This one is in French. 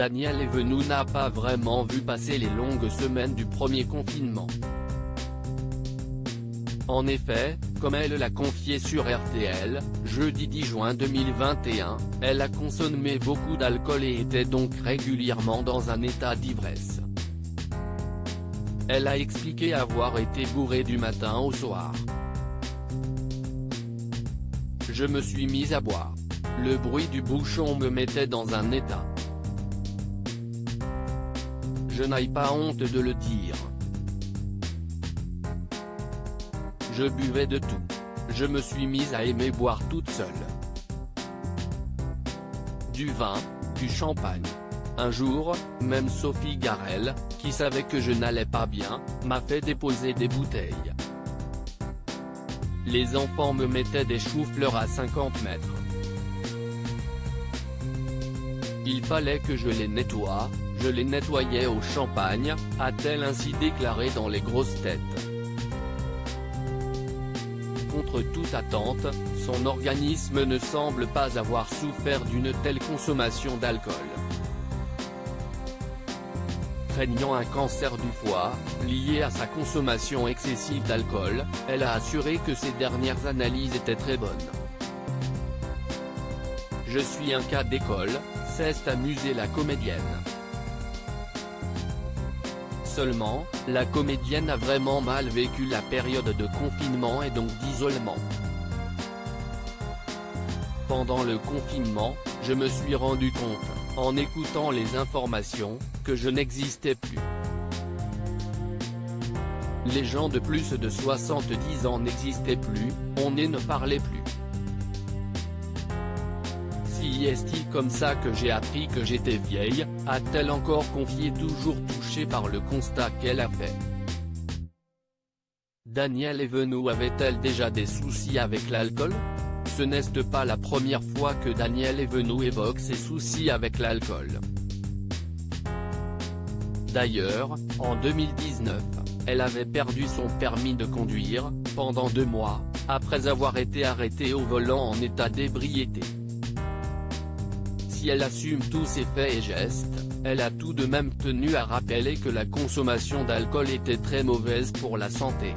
Danielle Evenou n'a pas vraiment vu passer les longues semaines du premier confinement. En effet, comme elle l'a confié sur RTL, jeudi 10 juin 2021, elle a consommé beaucoup d'alcool et était donc régulièrement dans un état d'ivresse. Elle a expliqué avoir été bourrée du matin au soir. Je me suis mise à boire. Le bruit du bouchon me mettait dans un état. Je n'ai pas honte de le dire. Je buvais de tout. Je me suis mise à aimer boire toute seule. Du vin, du champagne. Un jour, même Sophie Garel, qui savait que je n'allais pas bien, m'a fait déposer des bouteilles. Les enfants me mettaient des choux-fleurs à 50 mètres. Il fallait que je les nettoie, je les nettoyais au champagne, a-t-elle ainsi déclaré dans Les Grosses Têtes. Contre toute attente, son organisme ne semble pas avoir souffert d'une telle consommation d'alcool. Craignant un cancer du foie, lié à sa consommation excessive d'alcool, elle a assuré que ses dernières analyses étaient très bonnes. Je suis un cas d'école, s'est amusée la comédienne. Seulement, la comédienne a vraiment mal vécu la période de confinement et donc d'isolement. Pendant le confinement, je me suis rendu compte, en écoutant les informations, que je n'existais plus. Les gens de plus de 70 ans n'existaient plus, on ne parlait plus. Si est-il comme ça que j'ai appris que j'étais vieille, a-t-elle encore confié, toujours touchée par le constat qu'elle a fait. Danielle Evenou avait-elle déjà des soucis avec l'alcool? Ce n'est pas la première fois que Danielle Evenou évoque ses soucis avec l'alcool. D'ailleurs, en 2019, elle avait perdu son permis de conduire, pendant 2 mois, après avoir été arrêtée au volant en état d'ébriété. Si elle assume tous ses faits et gestes, elle a tout de même tenu à rappeler que la consommation d'alcool était très mauvaise pour la santé.